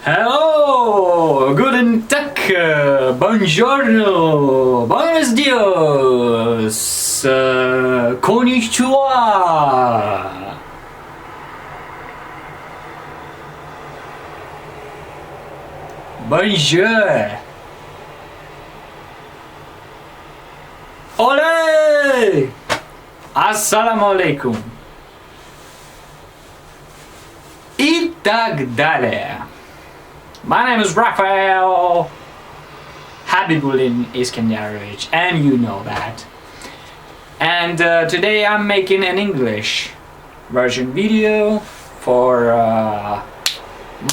Hello, guten Tag, buongiorno, buenos dias, konnichiwa. Bonjour. Olé! Assalamu alaikum. I tak dalej. My name is Raphael Habibulin Iskandarovich, and you know that. And today I'm making an English version video for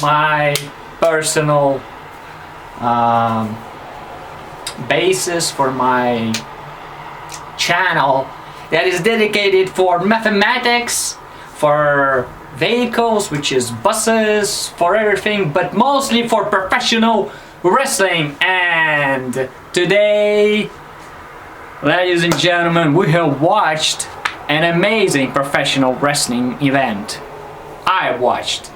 my personal basis for my channel that is dedicated for mathematics, for vehicles, which is buses, for everything, but mostly for professional wrestling. And today, ladies and gentlemen, we have watched an amazing professional wrestling event. I watched.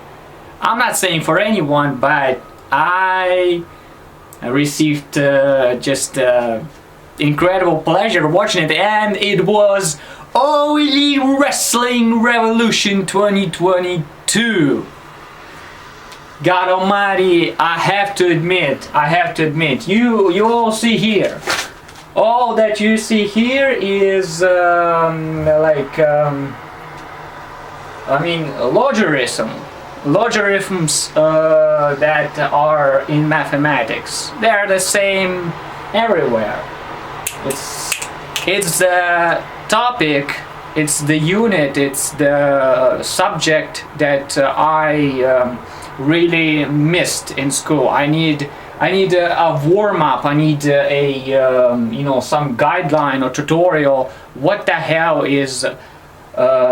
I'm not saying for anyone, but I received just incredible pleasure watching it, and it was Aew Revolution 2022. God Almighty, I have to admit, you all see here, all that you see here is logarithms that are in mathematics. They're the same everywhere. It's the topic, it's the unit, it's the subject that I really missed in school. I need a warm-up, I need some guideline or tutorial. What the hell is LOG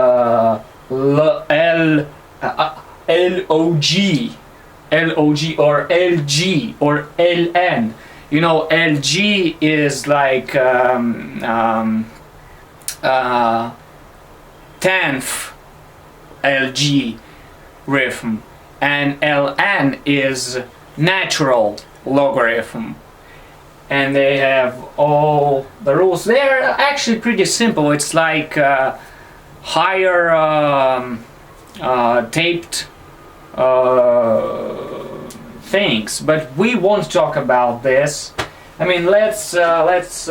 or LG or LN? You know, LG is like 10th LG rhythm, and LN is natural logarithm, and they have all the rules. They're actually pretty simple. It's like higher taped things, but we won't talk about this. I mean, let's just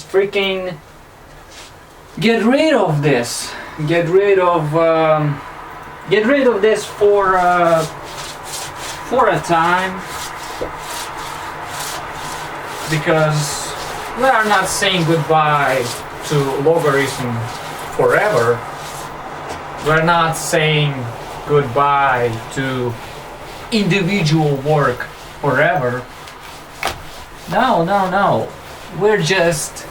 freaking get rid of this. Get rid of this for a time, because we are not saying goodbye to logarithm forever. We're not saying goodbye to individual work forever. No. We're just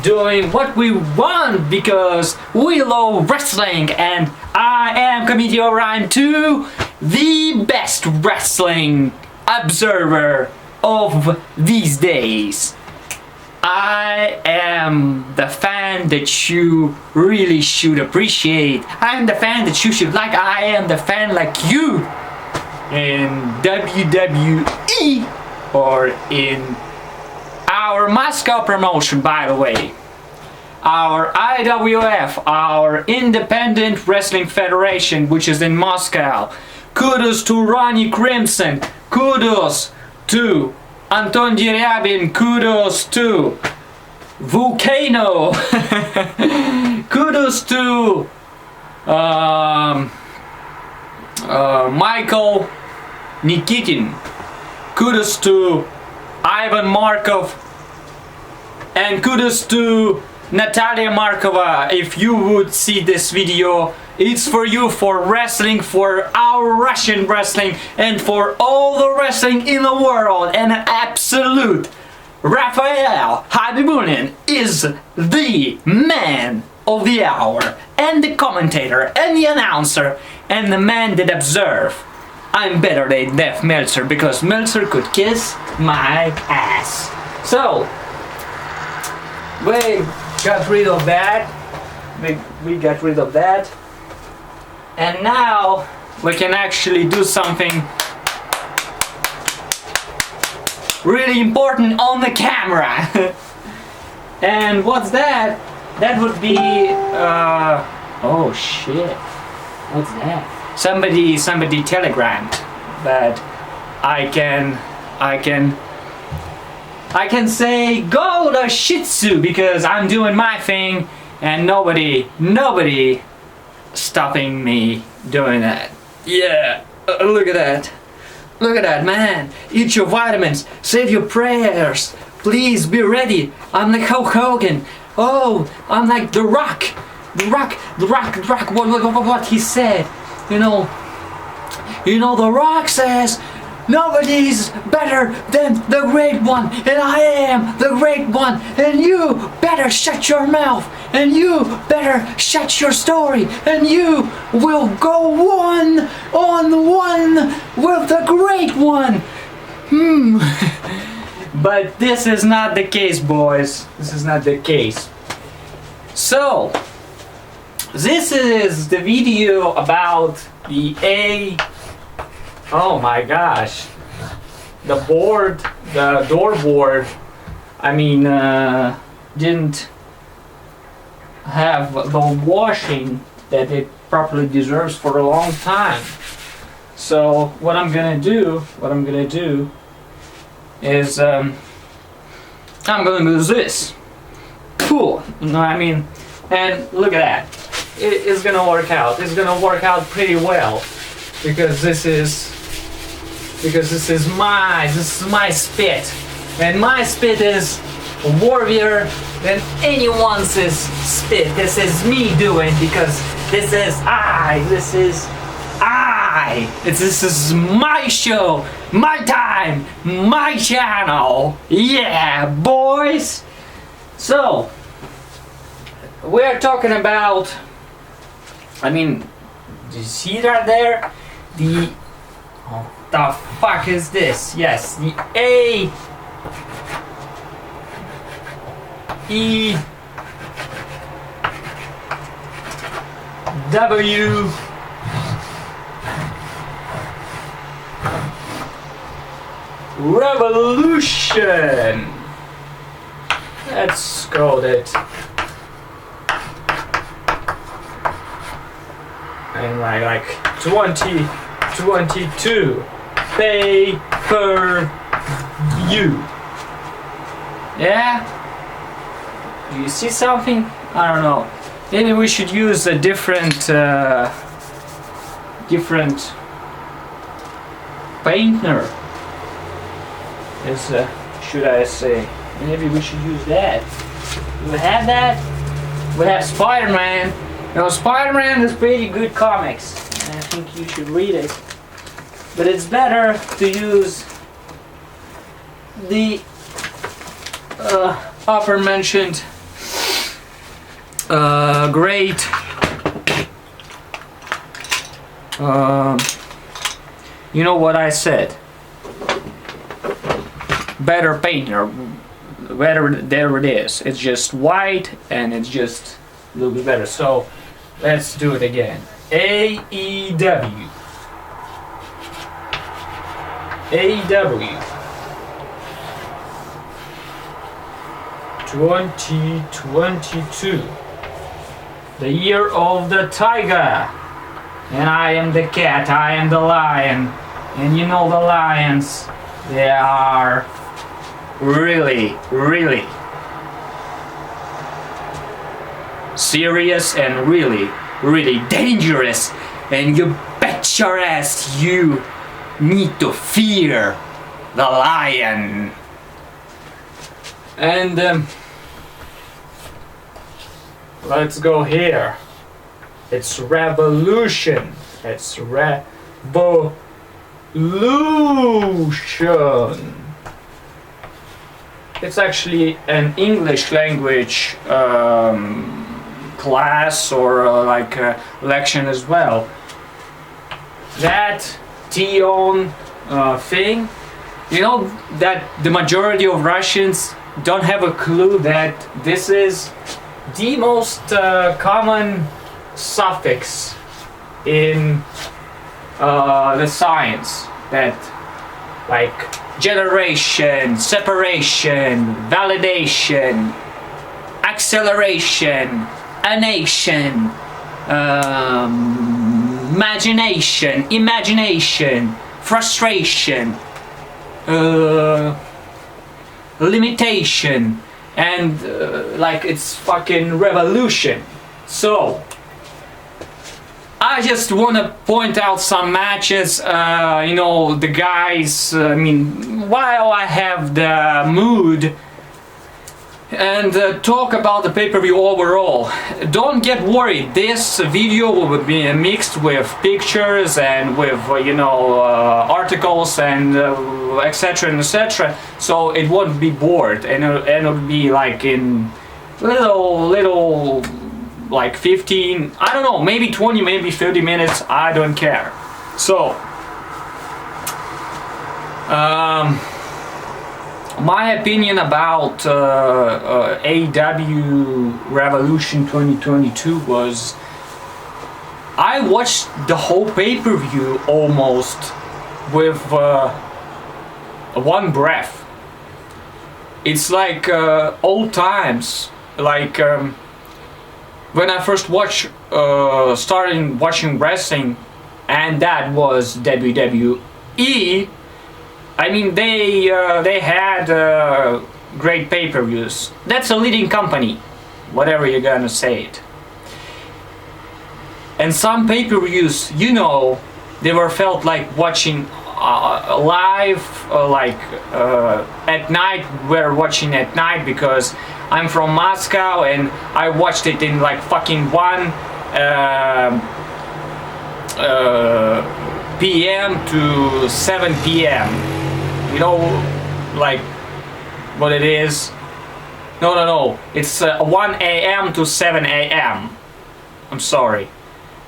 doing what we want because we love wrestling, and I am Committee Orion 2, the best wrestling observer of these days. I am the fan that you really should appreciate. I am the fan that you should like. I am the fan like you in WWE or in our Moscow promotion, by the way. Our IWF, our Independent Wrestling Federation, which is in Moscow. Kudos to Ronnie Crimson. Kudos to Anton Deriabin. Kudos to Volcano. Kudos to Michael Nikitin. Kudos to Ivan Markov. And kudos to Natalia Markova. If you would see this video, it's for you, for wrestling, for our Russian wrestling, and for all the wrestling in the world. And an absolute Raphael Habibulin is the man of the hour, and the commentator, and the announcer, and the man that observe. I'm better than Def Meltzer, because Meltzer could kiss my ass. So, we got rid of that. We got rid of that. And now we can actually do something really important on the camera. And what's that? That would be oh shit, what's that? Somebody telegrammed, but I can say go to Shih Tzu because I'm doing my thing and nobody stopping me doing that. Yeah, look at that. Look at that, man. Eat your vitamins, save your prayers. Please be ready. I'm like Hulk Hogan. Oh, I'm like The Rock. The Rock. What he said. You know, The Rock says, nobody's better than the Great One, and I am the Great One, and you better shut your mouth, and you better shut your story, and you will go one-on-one with the Great One. But this is not the case, boys. This is not the case. So, this is the video about the oh my gosh, the door board, I mean, didn't have the washing that it properly deserves for a long time. So what I'm gonna do is I'm gonna do this. Cool. No, I mean, and look at that. It's gonna work out. It's gonna work out pretty well because this is my spit, and my spit is warrior than anyone's spit. This is me doing because this is this is my show, my time, my channel. Yeah, boys. So we're talking about, I mean, do you see that there? What the fuck is this? Yes, the AEW Revolution. Let's call it. And like 2022 pay-per-view. Yeah? Do you see something? I don't know. Maybe we should use a different painter. Should I say? Maybe we should use that. Do we have that? We have Spider-Man. You know, Spider-Man is pretty good comics. And I think you should read it. But it's better to use the upper mentioned great you know what I said, better painter, better, there it is. It's just white and it just looks better. So let's do it again. AEW 2022, the year of the tiger, and I am the cat, I am the lion, and you know the lions, they are really serious and really dangerous, and you bet your ass you need to fear the lion. And let's go here. It's revolution. It's revolution. It's actually an English language class or like a lection as well. That Tion thing, you know that the majority of Russians don't have a clue that this is the most common suffix in the science that like generation, separation, validation, acceleration, annation, imagination, frustration, limitation, and like it's fucking revolution. So I just want to point out some matches, you know, the guys, I mean, while I have the mood, and talk about the pay-per-view overall. Don't get worried, this video will be mixed with pictures and with, you know, articles and etc and etc, so it won't be bored, and it'll be like in little like 15, I don't know, maybe 20, maybe 30 minutes, I don't care. So my opinion about Aew Revolution 2022 was, I watched the whole pay-per-view almost with one breath. It's like old times, like when I first started watching wrestling, and that was WWE. I mean, they had great pay-per-views. That's a leading company, whatever you're gonna say it. And some pay-per-views, you know, they were felt like watching live, at night. We're watching at night because I'm from Moscow and I watched it in like fucking 1 p.m. to 7 p.m. You know, like what it is? No. It's 1 a.m. to 7 a.m. I'm sorry.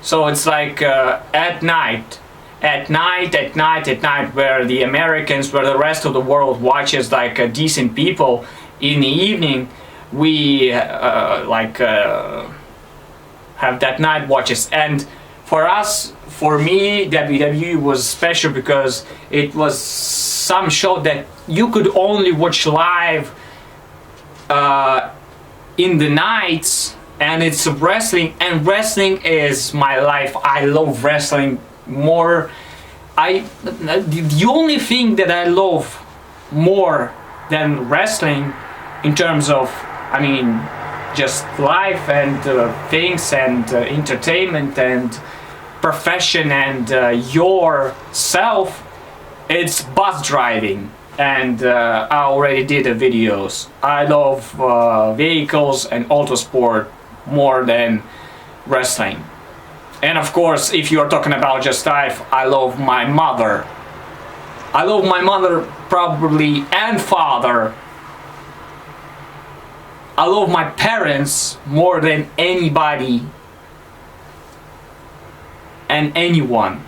So it's like at night, where the Americans, where the rest of the world watches like decent people in the evening. We have that night watches, and for us, for me, WWE was special because it was some show that you could only watch live in the nights, and it's wrestling, and wrestling is my life. I love wrestling more. The only thing that I love more than wrestling in terms of, I mean, just life and things and entertainment and profession and yourself, it's bus driving. And I already did the videos. I love vehicles and autosport more than wrestling. And of course, if you're talking about just life, I love my mother. I love my mother probably, and father. I love my parents more than anybody and anyone.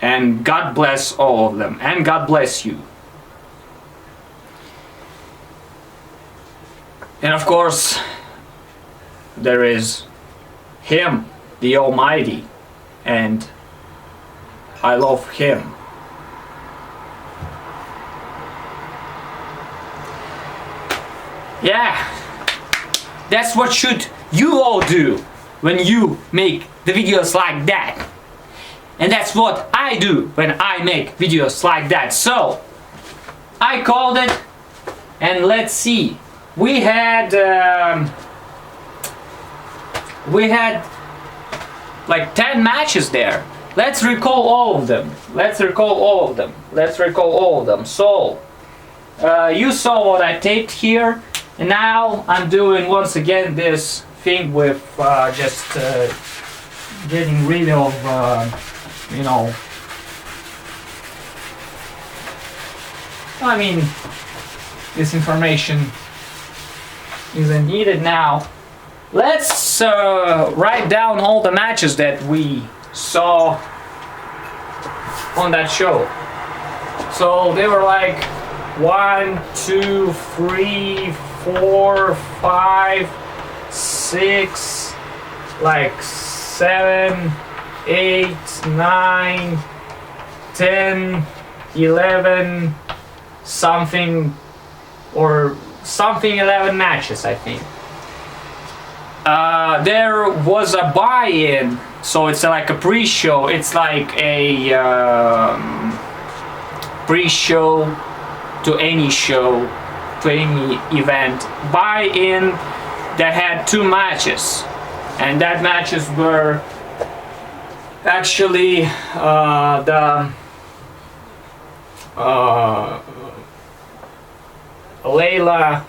And God bless all of them, and God bless you. And of course, there is Him, the Almighty, and I love Him. Yeah, that's what should you all do when you make the videos like that. And that's what I do when I make videos like that. So, I called it, and let's see. We had like 10 matches there. Let's recall all of them. So, you saw what I taped here. And now I'm doing once again this thing with just getting rid of, you know, I mean, this information isn't needed now. Let's write down all the matches that we saw on that show. So they were like 1, 2, 3, 4, 5, 6, like 7, 8, 9, 10, 11, something, or something 11 matches, I think. There was a buy-in, so it's like a pre-show. It's like a pre-show to any show, to any event. Buy-in that had 2 matches, and that matches were actually the LEILA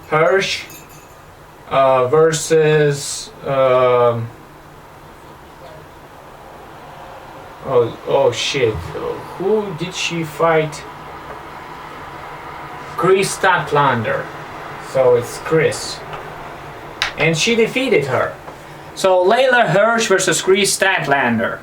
HERSH versus oh shit, who did she fight? STATLANDER. So it's Chris, and she defeated her. So LEILA HERSH versus STATLANDER.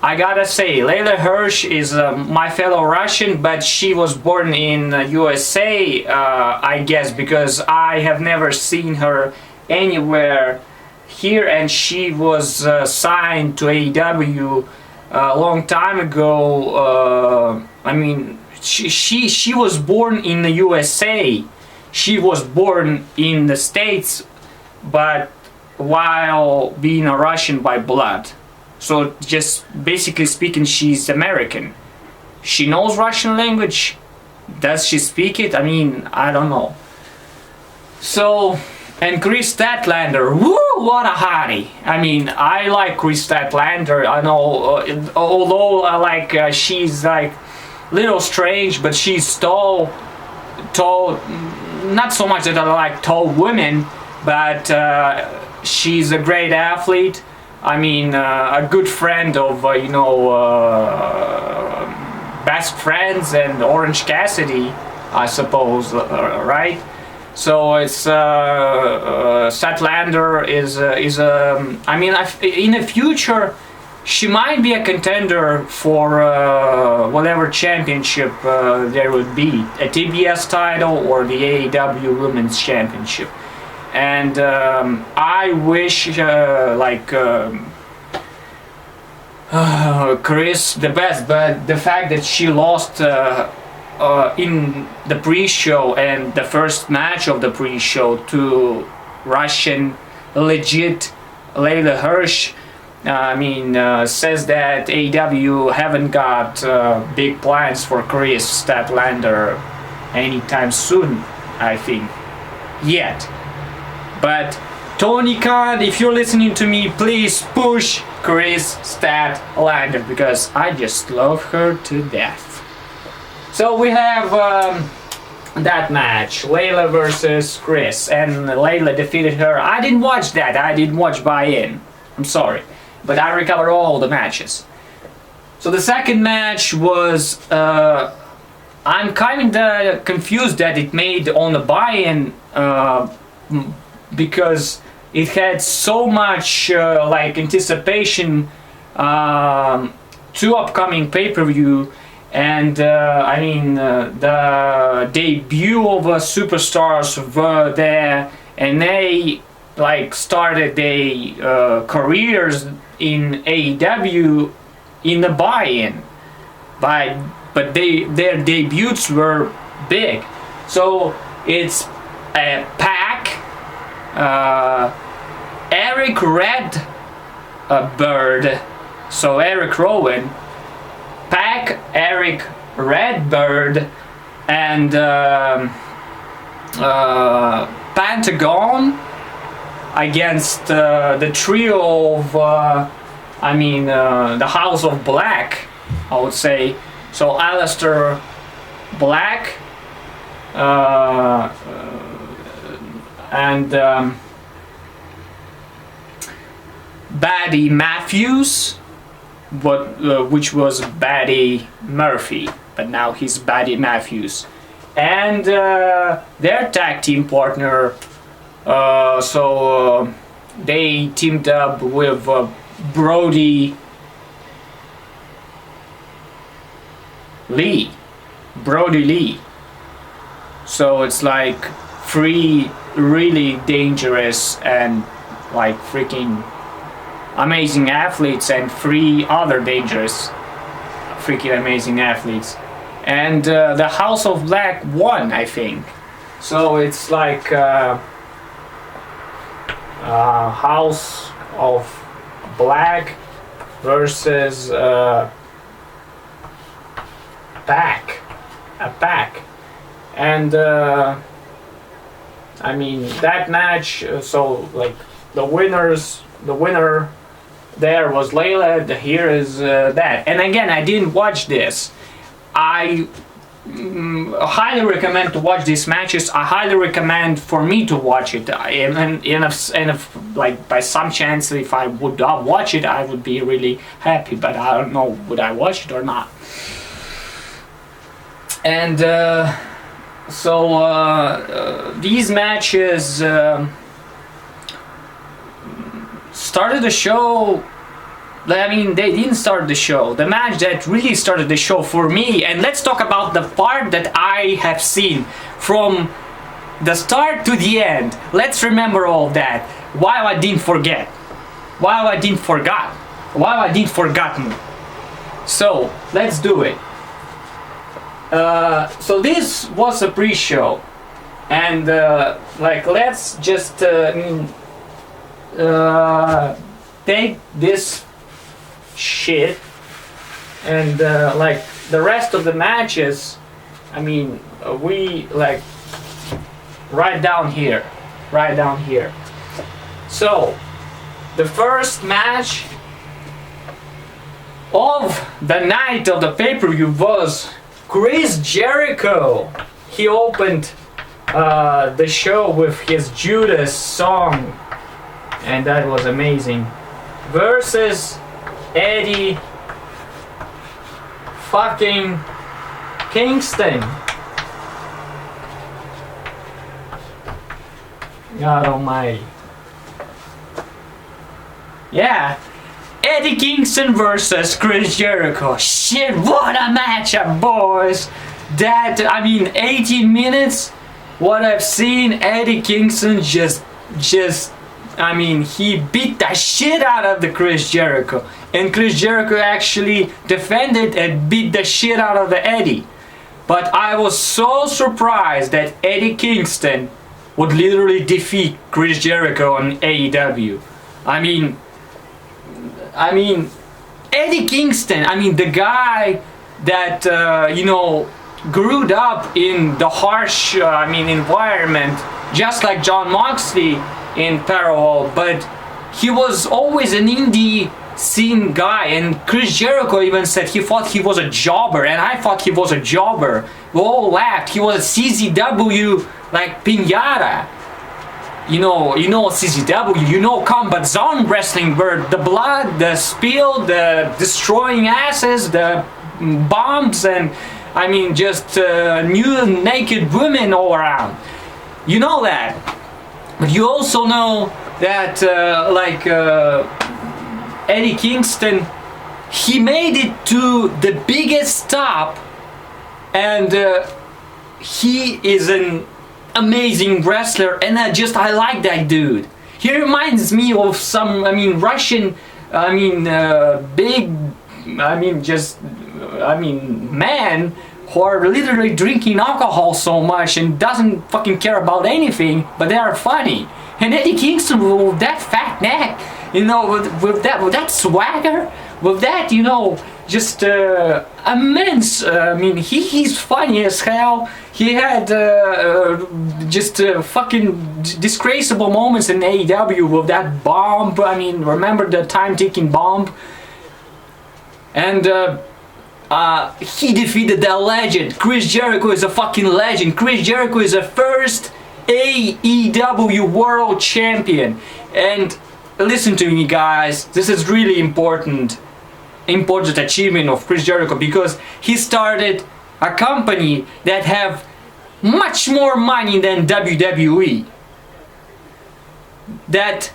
I gotta say, LEILA HERSH is my fellow Russian, but she was born in USA, I guess, because I have never seen her anywhere here, and she was signed to AEW a long time ago. I mean, she was born in the USA. She was born in the States, but while being a Russian by blood. So just basically speaking, she's American. She knows Russian language. Does she speak it? I mean, I don't know. So, and STATLANDER, woo, what a hottie. I mean, I like STATLANDER. I know, although she's like little strange, but she's tall. Not so much that I like tall women, but she's a great athlete. I mean, a good friend of, Best Friends and Orange Cassidy, I suppose, right? So it's STATLANDER is I mean, in the future, she might be a contender for whatever championship there would be, a TBS title or the AEW Women's Championship. And I wish Chris the best, but the fact that she lost in the pre-show and the first match of the pre-show to Russian legit LEILA HERSH, I mean, says that AEW haven't got big plans for STATLANDER anytime soon, I think, yet. But Tony Khan, if you're listening to me, please push STATLANDER, because I just love her to death. So we have that match, LEILA versus Chris, and LEILA defeated her. I didn't watch that. I didn't watch buy-in. I'm sorry, but I recovered all the matches. So the second match was I'm kind of confused that it made on the buy-in. Because it had so much anticipation to upcoming pay-per-view, and I mean the debut of superstars were there, and they started their careers in AEW in the buy-in, but their debuts were big. So it's a pack. Eric Redbird, so Eric Rowan, Pac, Eric Redbird, and Pentagon against the trio of, the House of Black, I would say. So Aleister Black, and Buddy Matthews, which was Buddy Murphy, but now he's Buddy Matthews, and their tag team partner. They teamed up with Brody Lee. So it's like three really dangerous and like freaking amazing athletes and three other dangerous freaking amazing athletes, and the House of Black won, I think. So it's like House of Black versus a pack, and I mean that match. So like the winner there was LEILA. Here is that. And again, I didn't watch this. I highly recommend to watch these matches. I highly recommend for me to watch it. And if like by some chance if I would not watch it, I would be really happy. But I don't know would I watch it or not. And these matches started the show. I mean, they didn't start the show. The match that really started the show for me, and let's talk about the part that I have seen from the start to the end. Let's remember all that. While I didn't forget. So, let's do it. So this was a pre-show, and like let's just take this shit and like the rest of the matches, I mean we like right down here. So the first match of the night of the pay-per-view was Chris Jericho. He opened the show with his Judas song, and that was amazing, versus Eddie fucking Kingston. God almighty. Yeah, Eddie Kingston versus Chris Jericho. Shit, what a matchup, boys. That, I mean, 18 minutes, what I've seen, Eddie Kingston just, I mean, he beat the shit out of the Chris Jericho. And Chris Jericho actually defended and beat the shit out of the Eddie. But I was so surprised that Eddie Kingston would literally defeat Chris Jericho on AEW. I mean, Eddie Kingston, I mean, the guy that, you know, grew up in the harsh, environment, just like John Moxley in parallel, but he was always an indie scene guy, and Chris Jericho even said he thought he was a jobber, and I thought he was a jobber. We all laughed. He was a CZW like Pinata. You know CZW, you know Combat Zone Wrestling, where the blood, the spill, the destroying asses, the bombs, and I mean just new naked women all around. You know that. But you also know that Eddie Kingston, he made it to the biggest stop, and he is an amazing wrestler, and I like that dude. He reminds me of some, Russian, men who are literally drinking alcohol so much and doesn't fucking care about anything, but they are funny. And Eddie Kingston with that fat neck, you know, with that swagger, with that, you know, just immense. He's funny as hell. He had fucking disgraceful moments in AEW with that bomb. Remember the time-ticking bomb? And he defeated the legend. Chris Jericho is a fucking legend. Chris Jericho is the first AEW World Champion. And listen to me, guys. This is really important achievement of Chris Jericho, because he started a company that have much more money than WWE. That,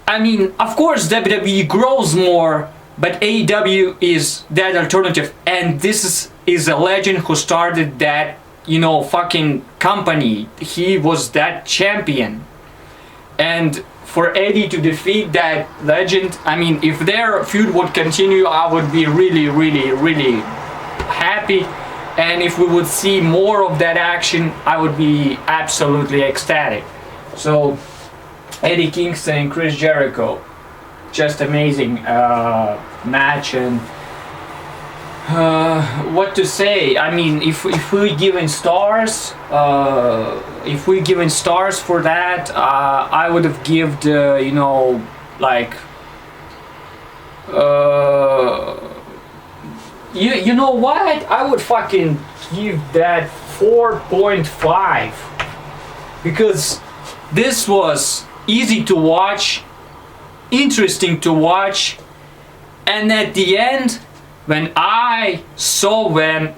of course WWE grows more, but AEW is that alternative, and this is a legend who started that, you know, fucking company. He was that champion. And for Eddie to defeat that legend, I mean, if their feud would continue, I would be really, really, really happy. And if we would see more of that action, I would be absolutely ecstatic. So, Eddie Kingston and Chris Jericho, just amazing match. And what to say? I mean, if we given stars, for that, I would have given, you know, like, you know what? I would fucking give that 4.5, because this was easy to watch, interesting to watch, and at the end, when I saw with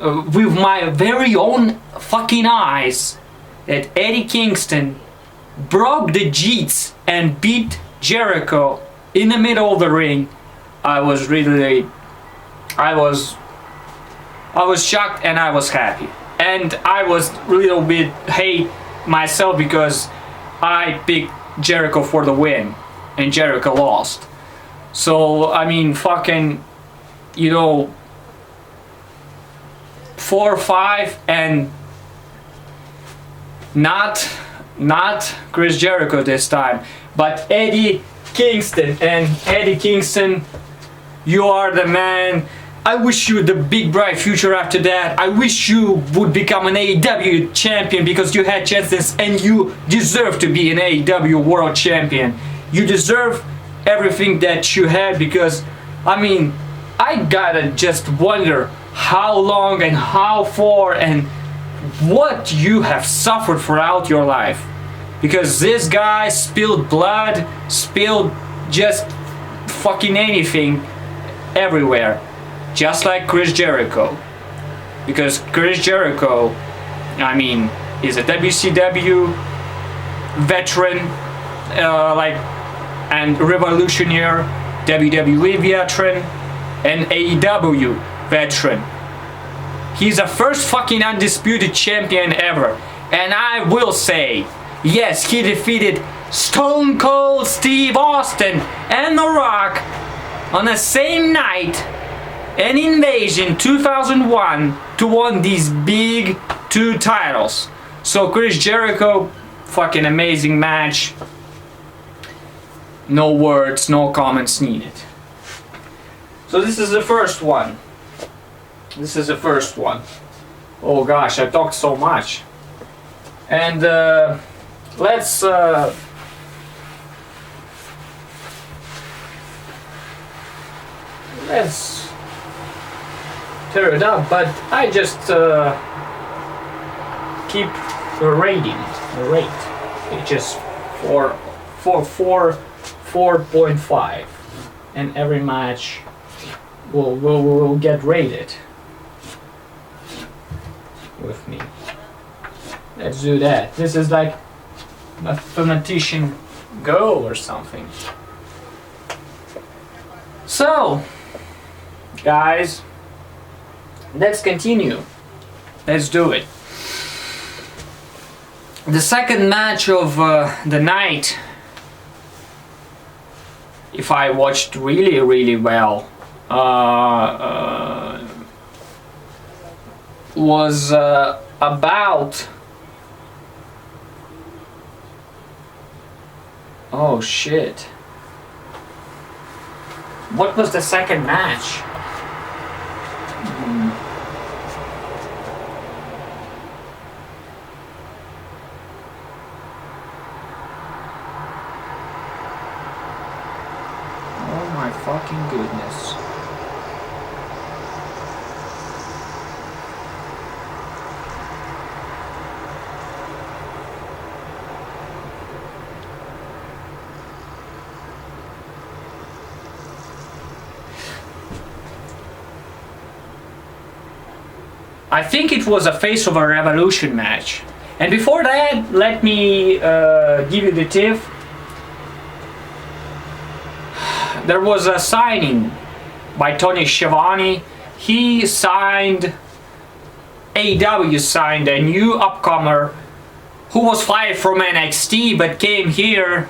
my very own fucking eyes that Eddie Kingston broke the Jeets and beat Jericho in the middle of the ring, I was shocked and I was happy. And I was a little bit hate myself because I picked Jericho for the win and Jericho lost. So, I mean, fucking, you know, 4-5 and not Chris Jericho this time, but Eddie Kingston. And Eddie Kingston, you are the man. I wish you the big bright future after that. I wish you would become an AEW champion because you had chances and you deserve to be an AEW world champion. You deserve everything that you had, because, I mean, I gotta just wonder how long and how far and what you have suffered throughout your life. Because this guy spilled blood, spilled just fucking anything everywhere. Just like Chris Jericho. Because Chris Jericho, I mean, is a WCW veteran, and revolutionary, WWE veteran, and AEW veteran. He's the first fucking undisputed champion ever. And I will say, yes, he defeated Stone Cold Steve Austin and The Rock on the same night, an Invasion 2001, to win these big 2 titles. So Chris Jericho, fucking amazing match. No words, no comments needed. So this is the first one. Oh gosh, I talked so much. And let's tear it up, but I just keep the rating. It's just 4.5, and every match will get rated with me. Let's do that. This is like mathematician go or something. So, guys, let's continue. Let's do it. The second match of the night, if I watched really well, was about... Oh shit. What was the second match? Oh my fucking goodness. I think it was a Face of a Revolution match. And before that, let me give you the tip. There was a signing by Tony Schiavone. He signed AEW signed a new upcomer who was fired from NXT but came here.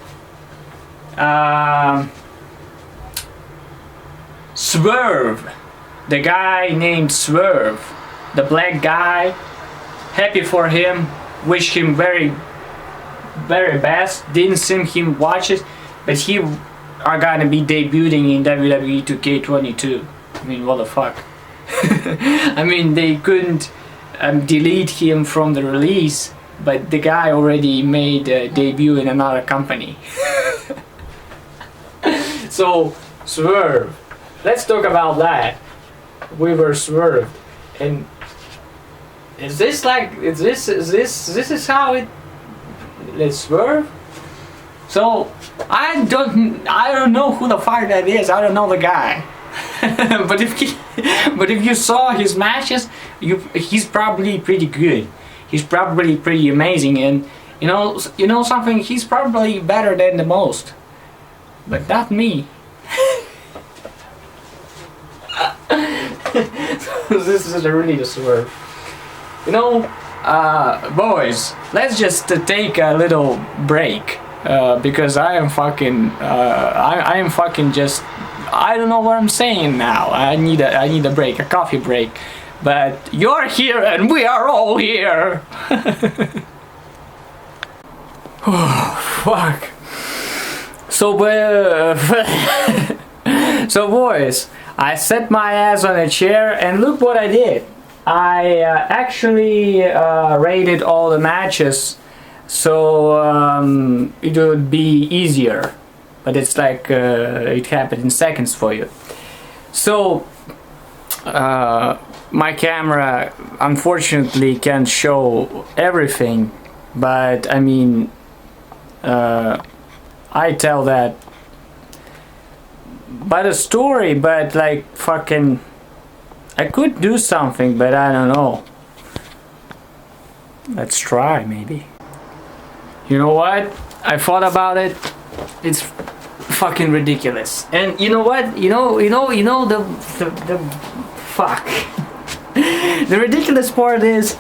Swerve, the guy named Swerve, the black guy. Happy for him, wish him very best. Didn't see him watch it, but he are gonna be debuting in WWE 2K22. I mean, what the fuck. I mean, they couldn't delete him from the release, but the guy already made a debut in another company. So Swerve, let's talk about that. We were swerved, and is this like this is how let's swerve? So I don't know who the fuck that is. I don't know the guy. but if you saw his matches, he's probably pretty good. He's probably pretty amazing, and you know something. He's probably better than the most, but not me. This is really the swerve. You know, boys, let's just take a little break because I am fucking just. I don't know what I'm saying now. I need a break, a coffee break. But you're here and we are all here. Oh, fuck. So, so boys, I set my ass on a chair and look what I did. I actually rated all the matches so it would be easier. But it's like it happened in seconds for you. So my camera unfortunately can't show everything, but I mean I tell that by the story, but like fucking I could do something, but I don't know. Let's try maybe. You know what? I thought about it. It's fucking ridiculous. And you know what? You know the fuck. The ridiculous part is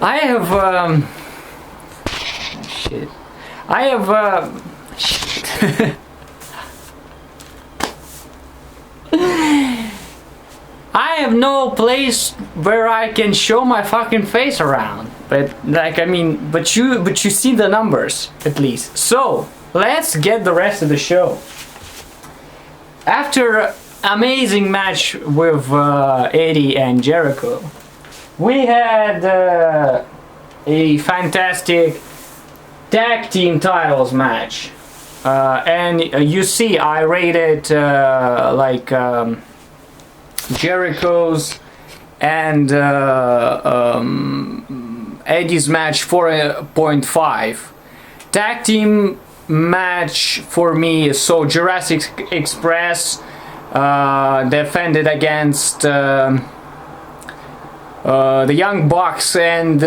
I have shit. I have shit. I have no place where I can show my fucking face around. But like I mean, but you see the numbers at least. So let's get the rest of the show. After amazing match with Eddie and Jericho, we had a fantastic tag team titles match, and you see I rated like Jericho's and Eddie's match 4.5. Tag team match for me, so Jurassic Express defended against the Young Bucks and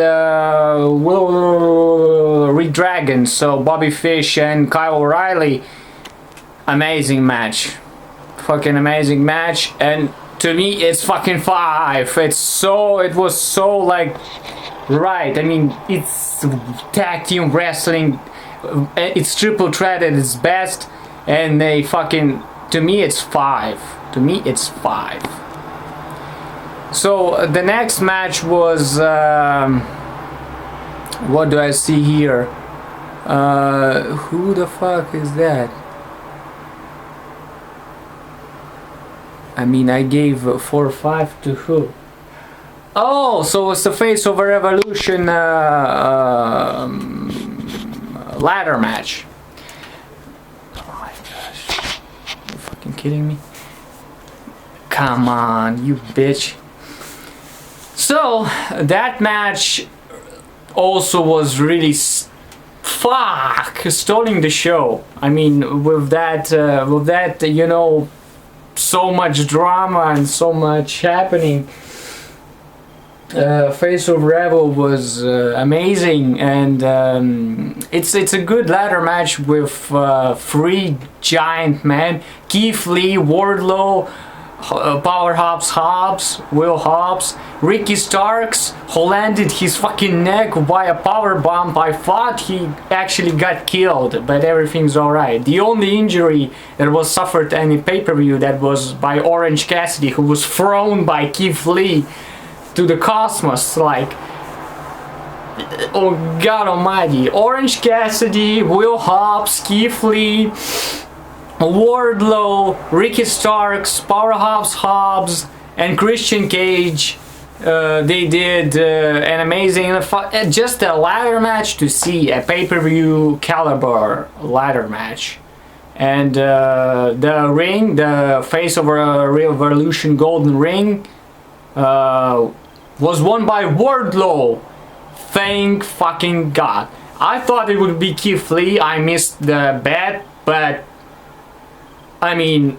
Red Dragon, so Bobby Fish and Kyle O'Reilly. Amazing match, fucking amazing match, and to me it's fucking 5. It was so like right. I mean, it's tag team wrestling. It's triple threat at its best, and they fucking, to me it's 5. To me it's 5. So the next match was what do I see here? Who the fuck is that? I mean, I gave 4-5 to who? Oh, so it's the Face of a Revolution ladder match. Oh my gosh. Are you fucking kidding me? Come on, you bitch. So, that match also was really stealing the show. I mean, with that, you know, so much drama and so much happening. Face of Rebel was amazing, and it's a good ladder match with 3 giant men: Keith Lee, Wardlow, Powerhouse Hobbs, Will Hobbs, Ricky Starks, who landed his fucking neck by a power bomb. I thought he actually got killed, but everything's alright. The only injury that was suffered in any pay-per-view that was by Orange Cassidy, who was thrown by Keith Lee to the cosmos. Like, oh god almighty. Orange Cassidy, Will Hobbs, Keith Lee, Wardlow, Ricky Starks, Powerhouse Hobbs, and Christian Cage. They did an amazing, just a ladder match to see, a pay-per-view caliber ladder match. And the ring, the face of a Aew Revolution golden ring, was won by Wardlow. Thank fucking god. I thought it would be Keith Lee. I missed the bet, but I mean,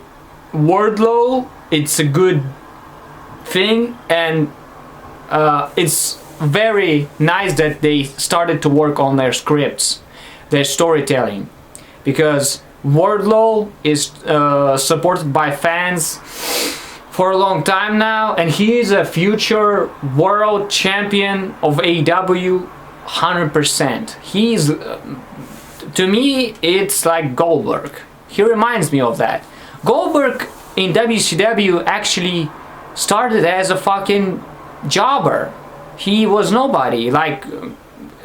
Wardlow, it's a good thing, and it's very nice that they started to work on their scripts, their storytelling, because Wardlow is supported by fans for a long time now, and he is a future world champion of AEW 100%. He's, to me, it's like Goldberg. He reminds me of that. Goldberg in WCW actually started as a fucking jobber. He was nobody. Like,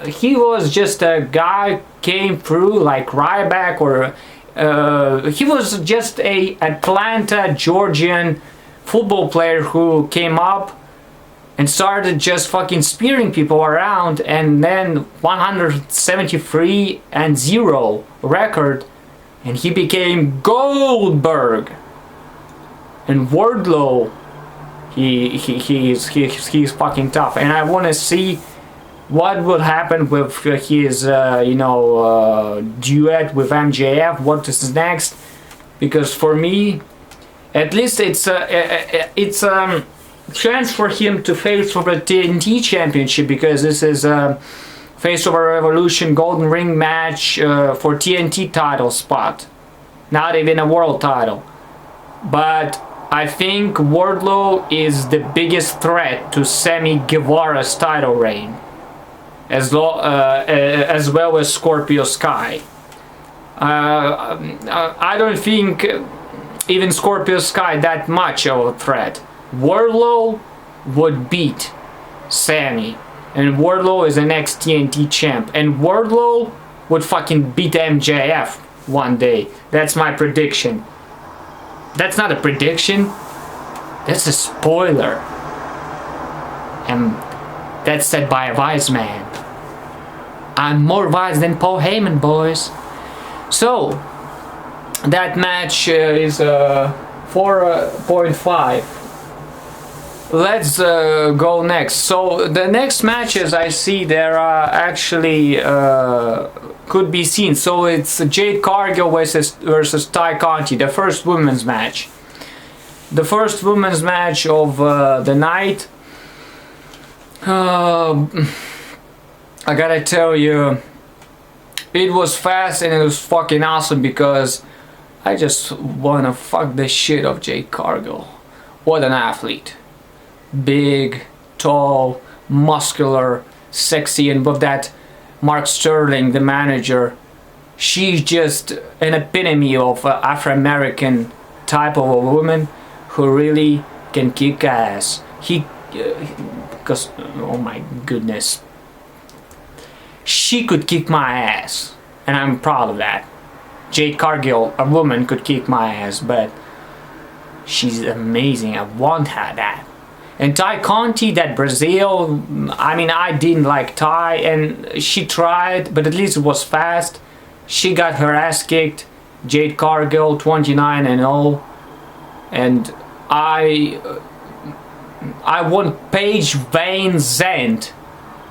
he was just a guy came through like Ryback, or he was just a Atlanta, Georgian football player who came up and started just fucking spearing people around, and then 173-0 record. And he became Goldberg. And Wardlow, he's fucking tough. And I want to see what will happen with his duet with MJF. What is next? Because for me, at least it's a chance for him to face for the TNT Championship, because this is Face of a Revolution Golden Ring match for TNT title spot. Not even a world title. But I think Wardlow is the biggest threat to Sammy Guevara's title reign. As well as Scorpio Sky. I don't think even Scorpio Sky that much of a threat. Wardlow would beat Sammy. And Wardlow is the next TNT champ. And Wardlow would fucking beat MJF one day. That's my prediction. That's not a prediction. That's a spoiler. And that's said by a wise man. I'm more wise than Paul Heyman, boys. So, that match is 4.5. Let's go next. So the next matches I see there are actually could be seen. So it's Jade Cargill versus Ty Conti, the first women's match. The first women's match of the night. I gotta tell you, it was fast and it was fucking awesome, because I just wanna fuck the shit of Jade Cargill. What an athlete. Big, tall, muscular, sexy, and with that Mark Sterling, the manager, she's just an epitome of Afro-American type of a woman who really can kick ass. Because, oh my goodness, she could kick my ass, and I'm proud of that. Jade Cargill, a woman, could kick my ass, but she's amazing. I want her that. And Ty Conti, that Brazil, I mean, I didn't like Ty, and she tried, but at least it was fast. She got her ass kicked. Jade Cargill, 29-0, and I want Paige Van Zandt,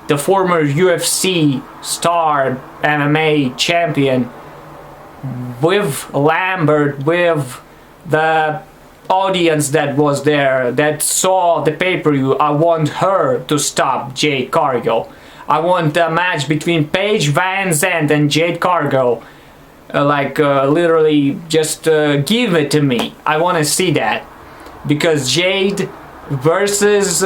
the former UFC star, MMA champion, with Lambert, with the audience that was there, that saw the pay-per-view. I want her to stop Jade Cargill. I want a match between Paige Van Zandt and Jade Cargill. Literally just give it to me. I want to see that. because Jade versus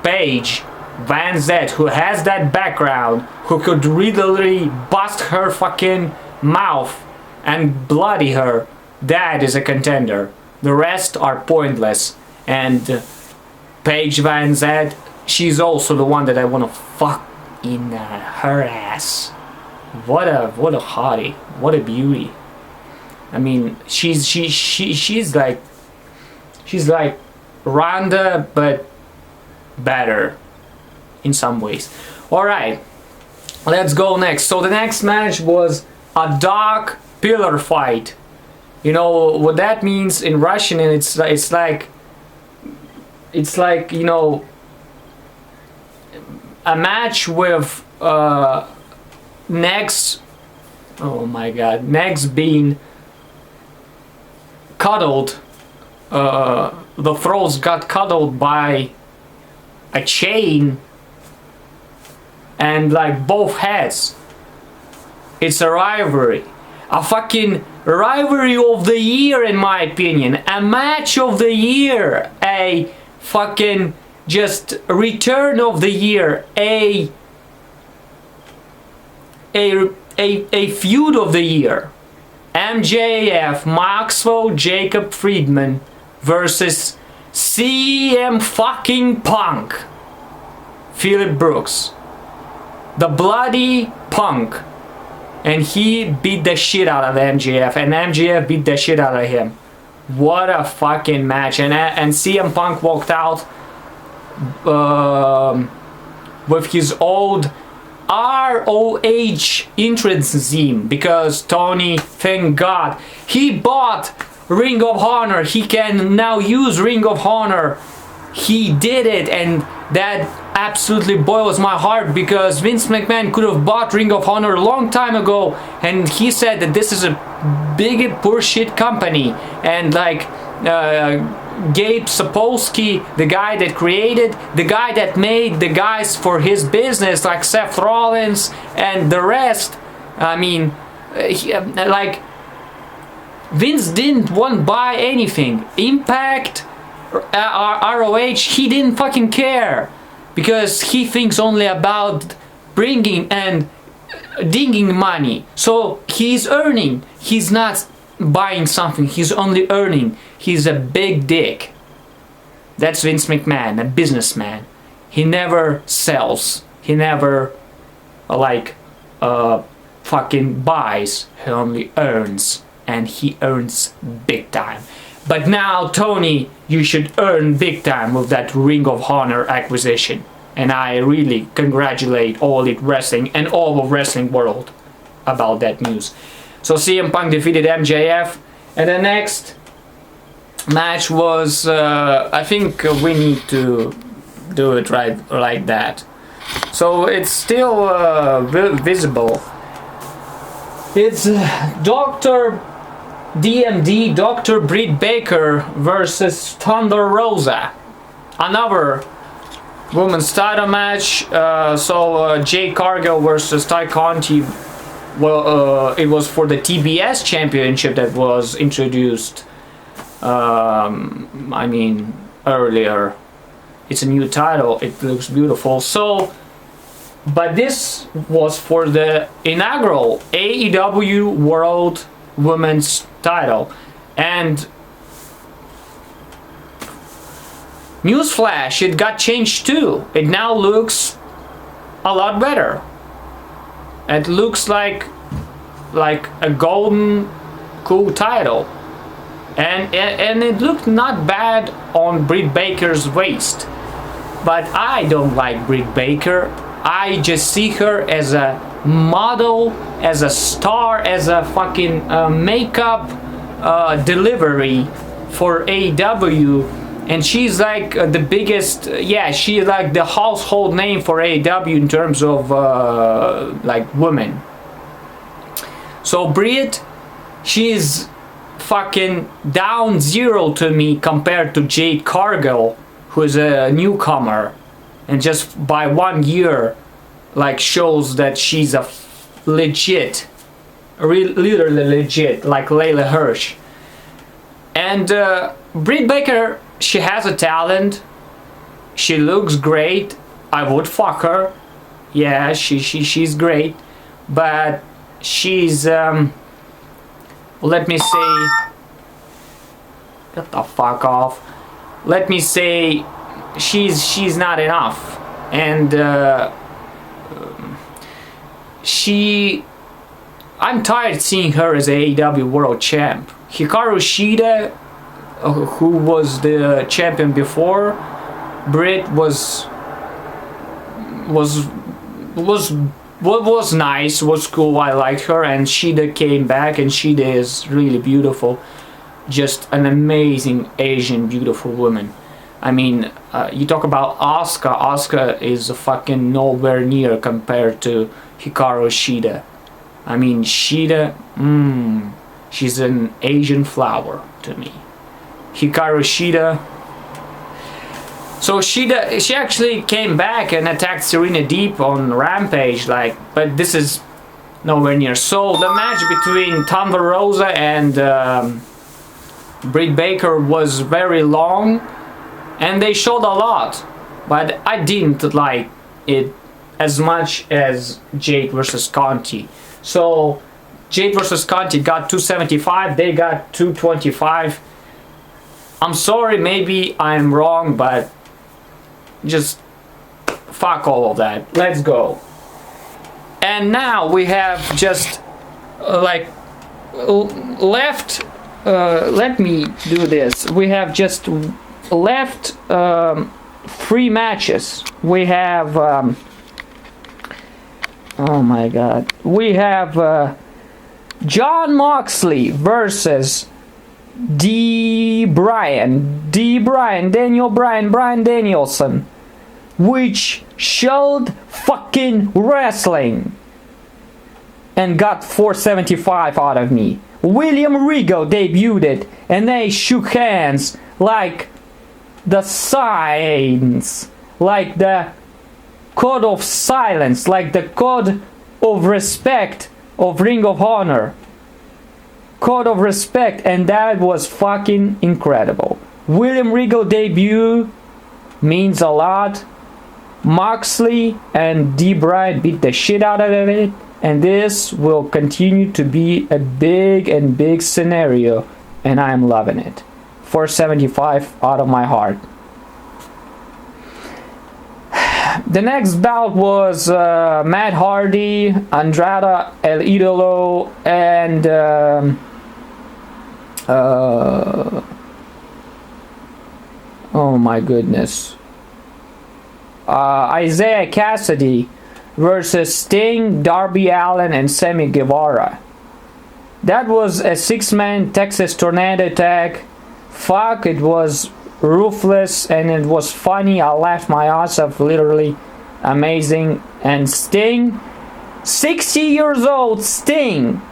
Paige Van Zet, who has that background, who could really bust her fucking mouth and bloody her, that is a contender. The rest are pointless. And Paige Van Zet, she's also the one that I want to fuck in her ass. What a hottie, what a beauty. I mean, she's like Ronda, but better in some ways. All right, let's go next. So the next match was a dog pillar fight. You know what that means in Russian, and it's like you know, a match with necks. Oh my god, necks being cuddled. The throats got cuddled by a chain, and like both heads. It's a rivalry, a fucking rivalry of the year in my opinion, a match of the year, a fucking just return of the year, a feud of the year. MJF, Maxwell, Jacob Friedman versus CM fucking Punk, Philip Brooks, the bloody Punk, and he beat the shit out of MJF, and MJF beat the shit out of him. What a fucking match! And CM Punk walked out with his old ROH entrance theme, because Tony, thank God, he bought Ring of Honor. He can now use Ring of Honor. He did it, and that absolutely boils my heart, because Vince McMahon could have bought Ring of Honor a long time ago, and he said that this is a big bullshit company, and like Gabe Sapolsky, the guy that created, the guy that made the guys for his business like Seth Rollins and the rest, I mean, like Vince didn't want to buy anything. Impact, ROH, he didn't fucking care, because he thinks only about bringing and dinging money. So he's earning, he's not buying something, he's only earning. He's a big dick. That's Vince McMahon, a businessman. He never sells, he never like fucking buys, he only earns, and he earns big time. But now, Tony, you should earn big time with that Ring of Honor acquisition, and I really congratulate All Elite Wrestling and all of wrestling world about that news. So CM Punk defeated MJF, and the next match was, I think we need to do it right like that. So it's still visible. It's Dr. DMD, Dr. Britt Baker versus Thunder Rosa. Another women's title match. Jade Cargill versus Ty Conti. Well, it was for the TBS championship that was introduced. I mean, earlier. It's a new title. It looks beautiful. So, but this was for the inaugural AEW World Women's title, and newsflash, it got changed too. It now looks a lot better. It looks like a golden cool title, and it looked not bad on Britt Baker's waist, but I don't like Britt Baker. I just see her as a model, as a star, as a fucking makeup delivery for AEW, and she's like the biggest, yeah, she's like the household name for AEW in terms of like women. So Britt, she's fucking down zero to me compared to Jade Cargill, who is a newcomer, and just by 1 year like shows that she's a legit, literally legit, like LEILA HERSH. And Britt Baker she has a talent. She looks great. I would fuck her. Yeah, she's great, but she's let me say, get the fuck off. Let me say, she's not enough, and I'm tired seeing her as a AEW World Champ. Hikaru Shida, who was the champion before, Britt was nice, was cool. I liked her, and Shida came back, and Shida is really beautiful, just an amazing Asian beautiful woman. I mean, you talk about Asuka. Asuka is fucking nowhere near compared to Hikaru Shida. I mean, Shida, she's an Asian flower to me. Hikaru Shida. So she actually came back and attacked Serena Deeb on Rampage, like, but this is nowhere near. So the match between Thunder Rosa and Britt Baker was very long, and they showed a lot, but I didn't like it as much as Jade versus Conti. So Jade versus Conti got 275, they got 225. I'm sorry, maybe I'm wrong, but just fuck all of that. Let's go. And now we have just like left. Let me do this. We have just left 3 matches. We have oh my god. We have Jon Moxley versus Bryan, Daniel Bryan, Bryan Danielson, which showed fucking wrestling and got 475 out of me. William Regal debuted, and they shook hands like the signs, like the code of silence, like the code of respect of Ring of Honor. Code of respect, and that was fucking incredible. William Regal debut means a lot. Moxley and Bryan beat the shit out of it, and this will continue to be a big scenario, and I'm loving it. 475 out of my heart. The next bout was Matt Hardy, Andrade El Idolo, and oh my goodness, Isaiah Cassidy versus Sting, Darby Allin, and Sammy Guevara. That was a 6-man Texas Tornado tag. Fuck, it was ruthless and it was funny. I laughed my ass off, literally amazing. And Sting, 60 years old Sting,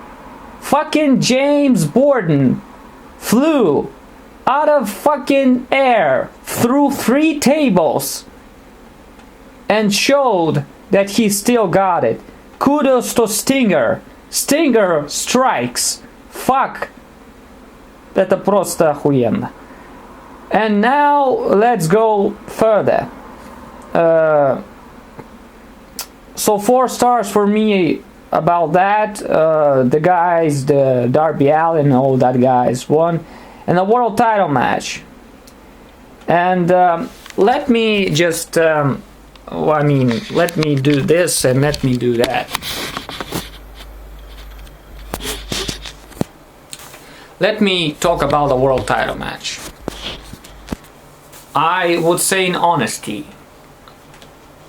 fucking James Borden, flew out of fucking air through 3 tables and showed that he still got it. Kudos to Stinger. Stinger strikes. Fuck. Это просто охуенно. And now let's go further. So 4 stars for me about that. The guys, the Darby Allin, all that guys won. And a world title match. And let me just, let me do this and let me do that. Let me talk about the world title match. I would say in honesty,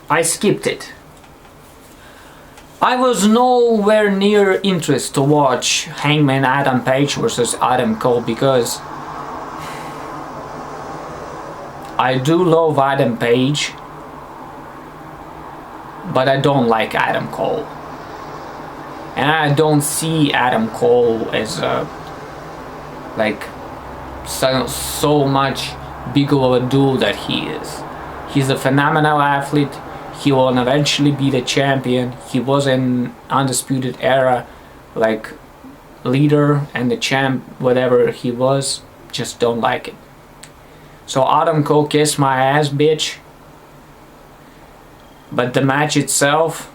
I skipped it. I was nowhere near interested to watch Hangman Adam Page versus Adam Cole because I do love Adam Page, but I don't like Adam Cole. And I don't see Adam Cole as so much big of a dude that he is. He's a phenomenal athlete. He will eventually be the champion. He was in Undisputed Era, like leader and the champ, whatever he was. Just don't like it. So Adam Cole kissed my ass, bitch. But the match itself,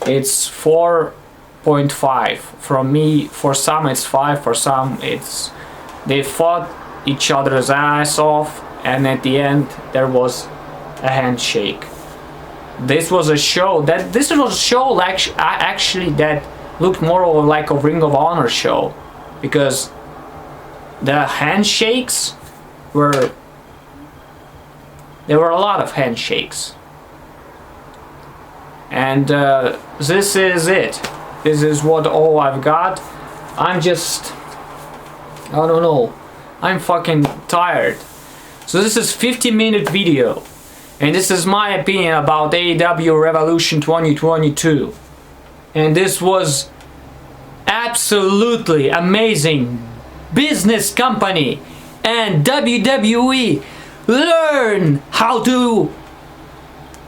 it's 4.5 from me. For some it's 5, for some it's... They fought each other's ass off, and at the end there was a handshake. This was a show that... This was a show actually that looked more like a Ring of Honor show. Because the handshakes were... There were a lot of handshakes. And this is it. This is what all I've got. I'm just... I don't know. I'm fucking tired. So this is 50-minute video. And this is my opinion about Aew Revolution 2022. And this was absolutely amazing business company. And WWE, learn how to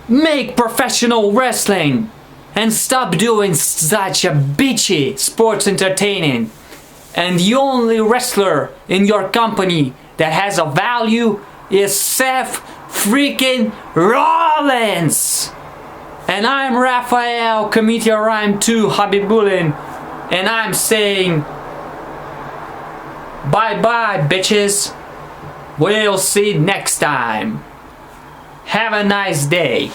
make professional wrestling and stop doing such a bitchy sports entertaining. And the only wrestler in your company that has a value is Seth freaking Rollins. And I'm Raphael, Committee Rhyme 2 Habibulin, and I'm saying bye bye bitches. We'll see you next time. Have a nice day.